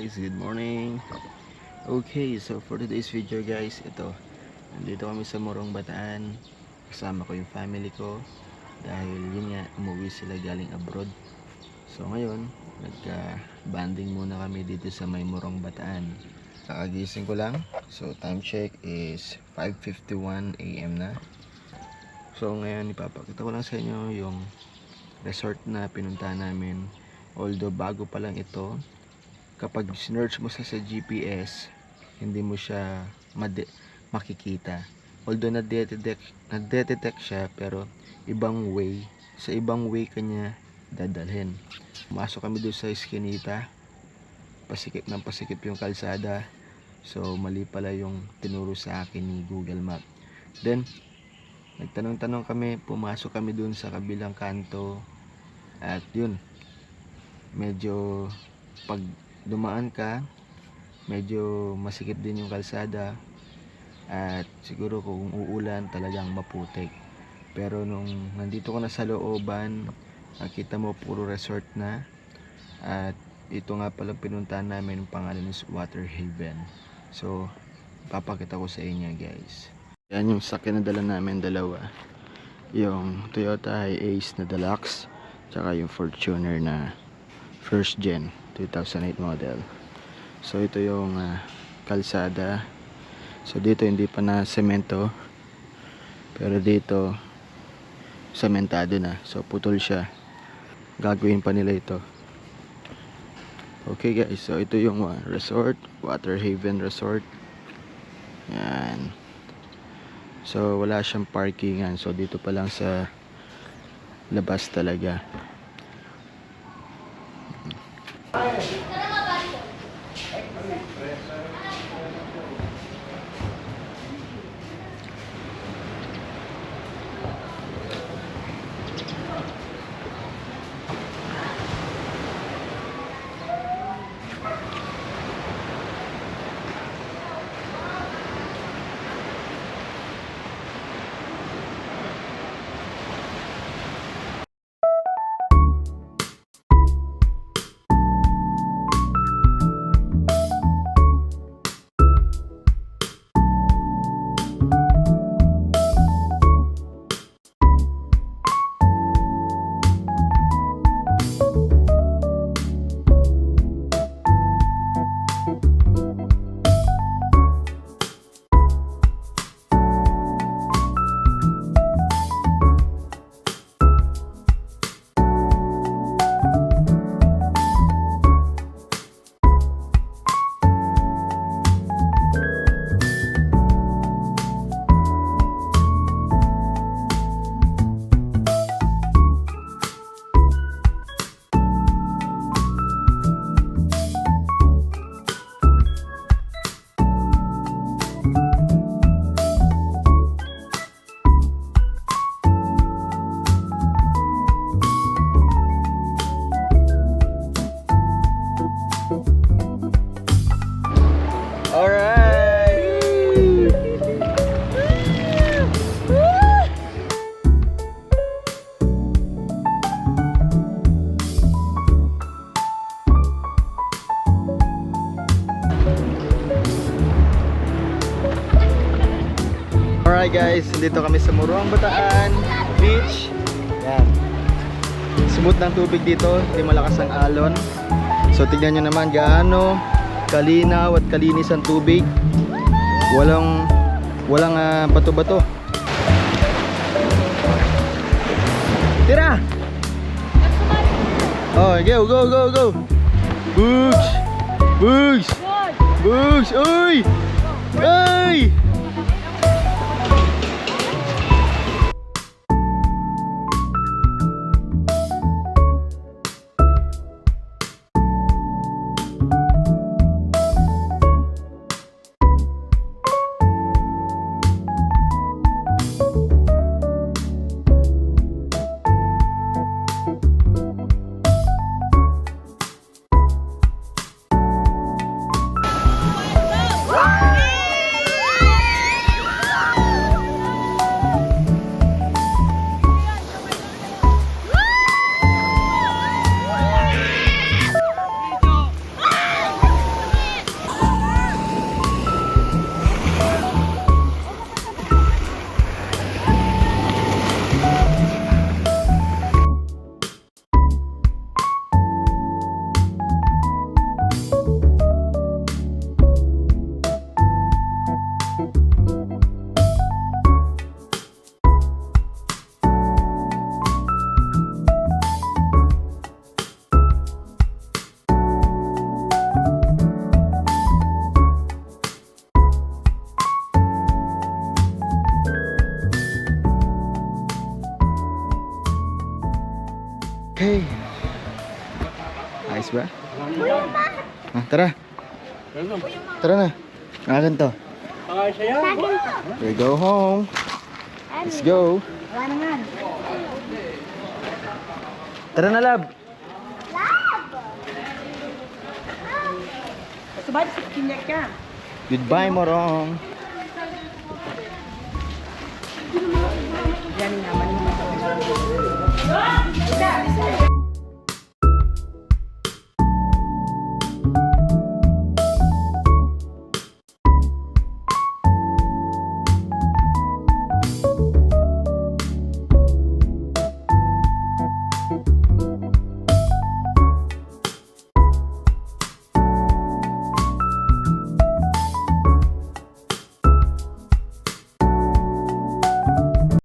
guys, good morning. Okay, so for today's video guys, nandito kami sa Morong Bataan. Kasama ko yung family ko dahil yun nga, umuwi sila galing abroad. So ngayon, nagka-banding muna kami dito sa may Morong Bataan. Kakagising ko lang, so time check is 5:51 AM na. So ngayon, ipapakita ko lang sa inyo yung resort na pinuntahan namin. Although bago pa lang ito, kapag sinearch mo sa GPS, hindi mo siya makikita. Although nadetect siya, pero sa ibang way kanya dadalhin. Pumasok kami doon sa Eskinita, pasikip yung kalsada. So mali pala yung tinuro sa akin ni Google Map. Then nagtanong-tanong kami, pumasok kami doon sa kabilang kanto. At yun, medyo pag dumaan ka, medyo masikip din yung kalsada, at siguro kung uulan talagang maputik. Pero nung nandito ko na sa looban, nakita mo puro resort na. At ito nga pala pinuntahan namin, yung pangalan is Water Haven. So papakita ko sa inyo guys. Yan yung sakyan na dala namin, dalawa, yung Toyota Hiace na Deluxe, tsaka yung Fortuner na first gen 2008 model. So ito yung kalsada. So dito hindi pa na semento, pero dito sementado na. So putol siya, gagawin pa nila ito. Okay guys, so ito yung resort, Water Haven Resort. Yan. So wala siyang parkingan, so dito pa lang sa labas talaga. Alright guys, dito kami sa Morong Bataan Beach. Yan. Smooth ng tubig dito, hindi malakas ang alon. So tignan nyo naman gaano kalinaw at kalinis ang tubig. Walang bato-bato. Tira! Oh, go! Bugs! Uy! Ay! Okay. Ayos ba? Ah, tara. Tara na. Akin to. We go home. Let's go. Tara na, lab. Goodbye, Morong. Yan naman.